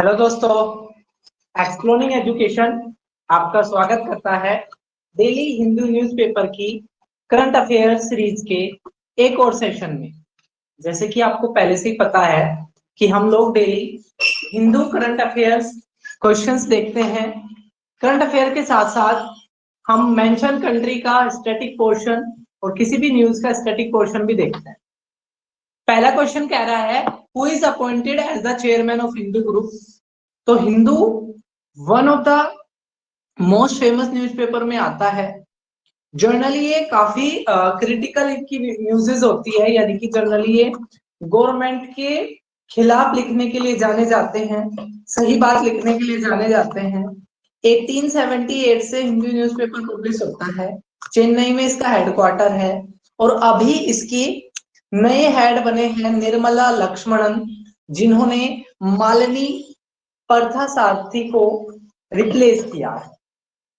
Hello दोस्तों, exploring education आपका स्वागत करता है डेली हिंदू न्यूज़पेपर की करंट अफेयर सीरीज के एक और सेशन में। जैसे कि आपको पहले से ही पता है कि हम लोग daily Hindu current affairs questions देखते हैं। करंट अफेयर के साथ साथ हम मेंशन कंट्री का स्टैटिक पोर्शन और किसी भी न्यूज का स्टैटिक पोर्शन भी देखते हैं। पहला क्वेश्चन कह रहा है who is appointed as the chairman of Hindu group. तो Hindu one of the most famous newspaper में आता है। जनरली ये काफी क्रिटिकल की न्यूज़ेस होती है, यानी कि जनरली ये गवर्नमेंट के खिलाफ लिखने के लिए जाने जाते हैं, सही बात लिखने के लिए जाने जाते हैं। 1878 से हिंदू न्यूज़पेपर पब्लिश होता है। चेन्नई में इसका हेडक्वार्टर है और अभी इसकी नए हेड बने हैं निर्मला लक्ष्मणन, जिन्होंने मालिनी पार्थसारथी को रिप्लेस किया है।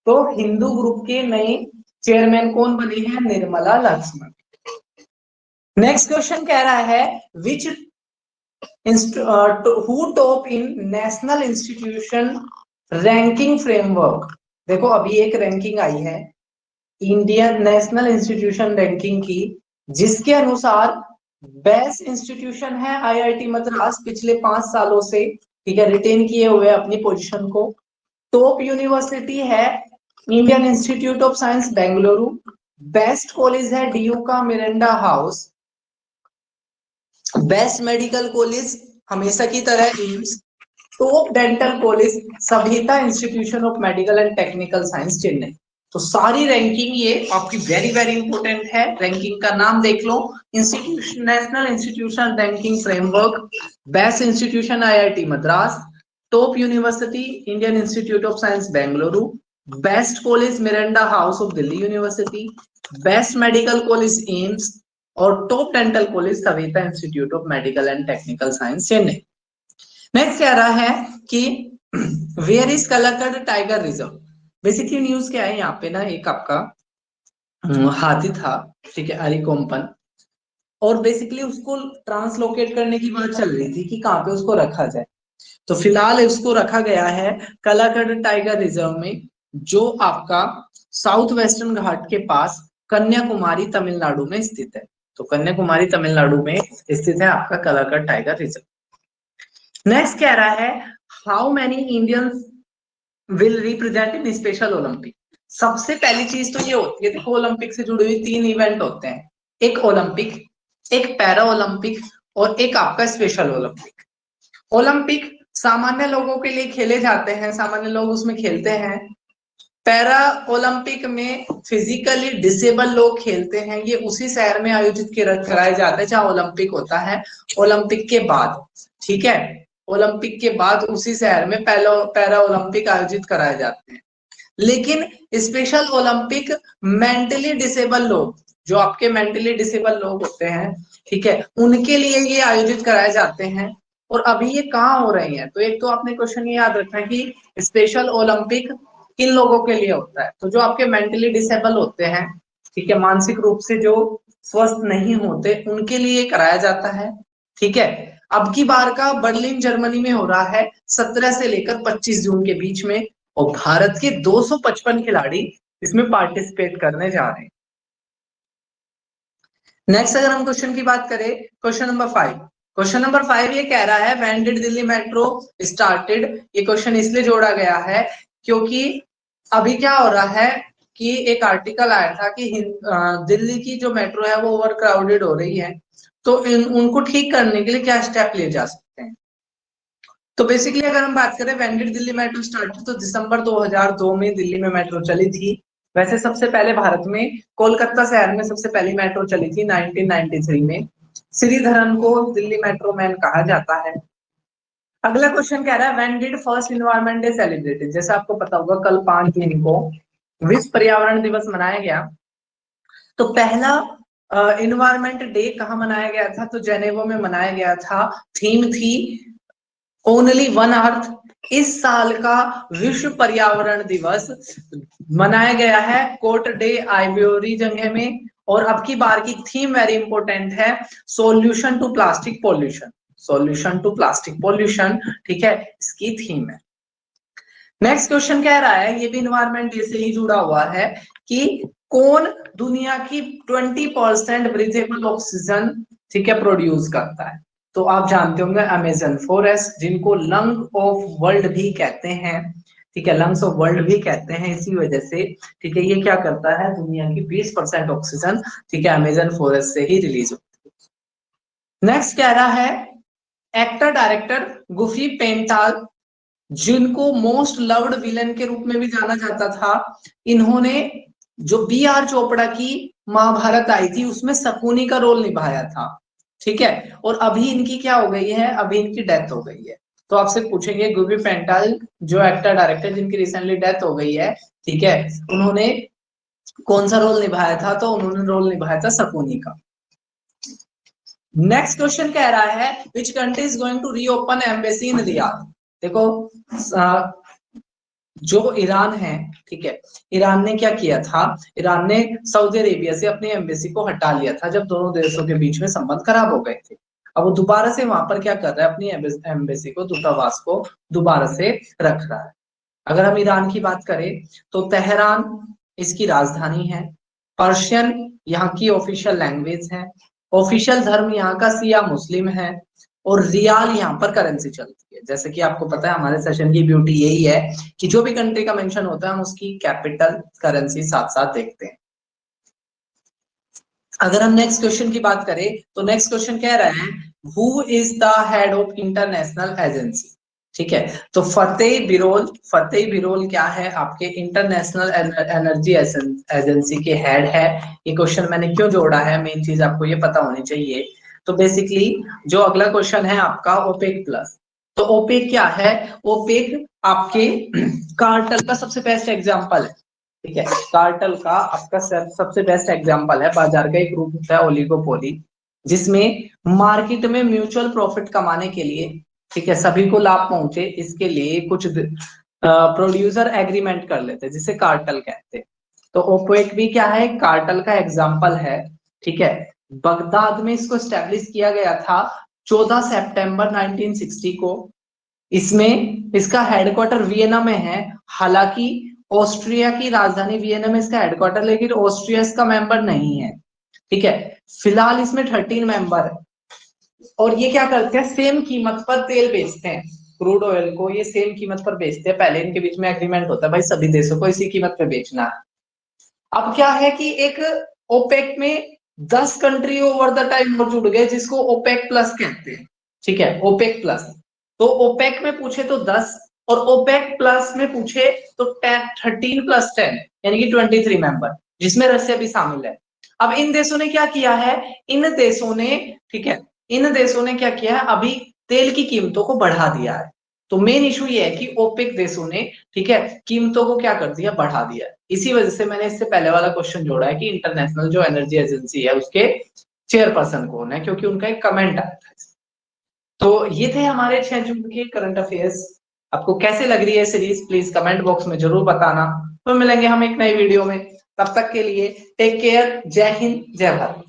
तो हिंदू ग्रुप के नए चेयरमैन कौन बने हैं? निर्मला लक्ष्मण। नेक्स्ट क्वेश्चन कह रहा है which who top in national institution ranking framework. देखो अभी एक रैंकिंग आई है इंडियन नेशनल इंस्टीट्यूशन रैंकिंग की, जिसके अनुसार बेस्ट इंस्टीट्यूशन है आईआईटी मद्रास पिछले 5 सालों से, ठीक है, रिटेन किए हुए अपनी पोजीशन को। टॉप यूनिवर्सिटी है Indian institute of science Bengaluru. Best college है डीयू का Miranda house. Best medical college हमेशा की तरह AIIMS. Top dental college Saveetha institution of medical and technical science Chennai. तो सारी रैंकिंग ये आपकी वेरी वेरी इंपॉर्टेंट है। रैंकिंग का नाम देख लो, institution national institution ranking framework. Best institution IIT Madras. Top university Indian institute of science Bengaluru. Best college Miranda house of Delhi university. Best medical college AIIMS और top dental college Saveetha institute of medical and technical science Chennai. Next कह रहा है कि where is Kalakad tiger reserve. Basically news क्या है यहाँ पे ना, एक आपका हाथी था, ठीक है, अरिकोम्पन, और बेसिकली उसको ट्रांसलोकेट करने की बात चल रही थी कि कहाँ पे उसको रखा जाए। तो फिलहाल उसको रखा गया है कलाकड़ टाइगर रिजर्व में, जो आपका साउथ वेस्टर्न घाट के पास कन्याकुमारी तमिलनाडु में स्थित है। तो कन्याकुमारी तमिलनाडु में स्थित है आपका कलाकड़ टाइगर रिजर्व। नेक्स्ट कह रहा है how many Indians will represent in special Olympic. सबसे पहली चीज तो ये होती है, देखो ओलंपिक से जुड़े हुए 3 इवेंट होते हैं, एक ओलंपिक, एक पैरा ओलंपिक और एक आपका स्पेशल ओलंपिक। ओलंपिक सामान्य लोगों के लिए खेले जाते हैं, सामान्य लोग उसमें खेलते हैं। पैरा ओलंपिक में फिजिकली डिसेबल लोग खेलते हैं। ये उसी शहर में आयोजित कराए जाते हैं जहां ओलंपिक होता है। ओलंपिक के बाद, ठीक है, ओलंपिक के बाद उसी शहर में पैरा ओलंपिक आयोजित कराए जाते हैं। लेकिन स्पेशल ओलंपिक मेंटली डिसेबल लोग, जो आपके मेंटली डिसेबल लोग होते हैं, ठीक है, उनके लिए ये आयोजित कराए जाते हैं। और अभी ये कहाँ हो रही है? तो एक तो आपने क्वेश्चन ये याद रखना है कि स्पेशल ओलंपिक किन लोगों के लिए होता है। तो जो आपके मेंटली डिसेबल होते हैं, ठीक है, मानसिक रूप से जो स्वस्थ नहीं होते, उनके लिए कराया जाता है, ठीक है। अब की बार का बर्लिन जर्मनी में हो रहा है 17 से लेकर 25 जून के बीच में, और भारत के 255 खिलाड़ी इसमें पार्टिसिपेट करने जा रहे हैं। नेक्स्ट अगर हम क्वेश्चन की बात करें, क्वेश्चन नंबर 5। क्वेश्चन नंबर 5 ये कह रहा है when did Delhi metro started. ये क्वेश्चन इसलिए जोड़ा गया है क्योंकि अभी क्या हो रहा है कि एक आर्टिकल आया था कि दिल्ली की जो मेट्रो है वो ओवर क्राउडेड हो रही है, तो उनको ठीक करने के लिए क्या स्टेप लिए जा सकते हैं। तो बेसिकली अगर हम बात करें when did Delhi metro started, तो दिसंबर 2002 में दिल्ली में मेट्रो चली थी। वैसे सबसे पहले भारत में कोलकाता शहर में सबसे पहली मेट्रो चली थी 1993 में। श्रीधरन को दिल्ली मेट्रो मैन कहा जाता है। अगला क्वेश्चन कह रहा है when did first environment day celebrated. जैसे आपको पता होगा कल 5 जून को विश्व पर्यावरण दिवस मनाया गया। तो पहला एनवायरनमेंट डे कहाँ मनाया गया था? तो जेनेवा में मनाया गया था। थीम थी ओनली वन अर्थ। इस साल का विश्व पर्यावरण दिवस मनाया गया है कोट डे आइवोरी जगह में। और अब की बार की थीम वेरी इंपॉर्टेंट है, solution to plastic pollution. Solution to plastic pollution, ठीक है, इसकी थीम है। नेक्स्ट क्वेश्चन कह रहा है, ये भी इन्वायरमेंट डे से ही जुड़ा हुआ है, कि कौन दुनिया की 20% ब्रीथेबल ऑक्सीजन, ठीक है, प्रोड्यूस करता है। तो आप जानते होंगे अमेजन फॉरेस्ट, जिनको लंग ऑफ वर्ल्ड भी कहते हैं, ठीक है, लंग्स ऑफ वर्ल्ड भी कहते हैं इसी वजह से, ठीक है, ये क्या करता है, दुनिया की 20% ऑक्सीजन, ठीक है, अमेजन फॉरेस्ट से ही रिलीज होती है। नेक्स्ट कह रहा है, एक्टर डायरेक्टर गुफी पेंटाल, जिनको मोस्ट लव्ड विलन के रूप में भी जाना जाता था, इन्होंने जो बी आर चोपड़ा की महाभारत आई थी उसमें शकुनी का रोल निभाया था, ठीक है, और अभी इनकी क्या हो गई है, अभी इनकी डेथ हो गई है। तो आपसे पूछेंगे गुफी पेंटाल जो एक्टर डायरेक्टर जिनकी रिसेंटली डेथ हो गई है, ठीक है, उन्होंने कौन सा रोल निभाया था, तो उन्होंने रोल निभाया था शकुनी का। नेक्स्ट क्वेश्चन कह रहा है, which country is going to reopen embassy in Riyadh. देखो जो ईरान है, ठीक है, ईरान ने क्या किया था, ईरान ने सऊदी अरेबिया से अपनी एम्बेसी को हटा लिया था जब दोनों देशों के बीच में संबंध खराब हो गए थे। अब वो दोबारा से वहां पर क्या कर रहा है, अपनी एम्बेसी को, दूतावास को दोबारा से रख रहा है। अगर हम ईरान की बात करें तो तेहरान इसकी राजधानी है, पर्शियन यहाँ की ऑफिशियल लैंग्वेज है, ऑफिशियल धर्म यहाँ का सिया मुस्लिम है, और रियाल यहाँ पर करेंसी चलती है। जैसे कि आपको पता है हमारे सेशन की ब्यूटी यही है कि जो भी कंट्री का मेंशन होता है हम उसकी कैपिटल करेंसी साथ साथ देखते हैं। अगर हम नेक्स्ट क्वेश्चन की बात करें तो नेक्स्ट क्वेश्चन कह रहा है, who is the head of international agency, ठीक है, तो फतेह बिरोल क्या है, आपके इंटरनेशनल एनर्जी एजेंसी के हेड है। ये क्वेश्चन मैंने क्यों जोड़ा है, मेन चीज आपको ये पता होनी चाहिए। तो बेसिकली जो अगला क्वेश्चन है आपका ओपेक प्लस, तो ओपेक क्या है, ओपेक आपके कार्टेल का सबसे बेस्ट एग्जांपल है, ठीक है, कार्टेल का आपका सबसे बेस्ट एग्जांपल है। बाजार का एक रूप होता है ओलिगोपोली, जिसमें मार्केट में म्यूचुअल प्रॉफिट कमाने के लिए, ठीक है, सभी को लाभ पहुंचे, इसके लिए कुछ प्रोड्यूसर एग्रीमेंट कर लेते हैं जिसे कार्टेल कहते हैं। तो ओपेक भी क्या है, कार्टेल का एग्जांपल है, ठीक है। बगदाद में इसको स्टैब्लिश किया गया था 14 सितंबर 1960 को। इसमें इसका हेडक्वार्टर वियना में है, हालांकि ऑस्ट्रिया की राजधानी वियना में इसका हेडक्वार्टर, लेकिन ऑस्ट्रिया इसका मेंबर नहीं है, ठीक है। फिलहाल इसमें 13 मेंबर है, और ये क्या करते हैं, सेम कीमत पर तेल बेचते हैं, क्रूड ऑयल को ये सेम कीमत पर बेचते हैं। पहले इनके बीच में एग्रीमेंट होता है भाई सभी देशों को इसी कीमत पे बेचना है। अब क्या है कि एक ओपेक में 10 कंट्री ओवर द टाइम और जुड़ गए जिसको ओपेक प्लस कहते हैं, ठीक है, ओपेक प्लस। तो ओपेक में पूछे तो 10 और ओपेक प्लस में पूछे तो 13 + 10 यानी कि 23 मेंबर, जिसमें रशिया भी शामिल है। अब इन देशों ने क्या किया है, इन देशों ने, ठीक है, इन देशों ने क्या किया है, अभी तेल की कीमतों को बढ़ा दिया है। तो मेन इशू ये है कि ओपेक देशों ने, ठीक है, कीमतों को क्या कर दिया, बढ़ा दिया। इसी वजह से मैंने इससे पहले वाला क्वेश्चन जोड़ा है कि इंटरनेशनल जो एनर्जी एजेंसी है उसके चेयरपर्सन कौन है, क्योंकि उनका एक कमेंट आया था। तो ये थे हमारे 6 जून के करंट अफेयर्स। आपको कैसे लग रही है सीरीज, प्लीज कमेंट बॉक्स में जरूर बताना। तो मिलेंगे हम एक नई वीडियो में, तब तक के लिए टेक केयर, जय हिंद, जय भारत।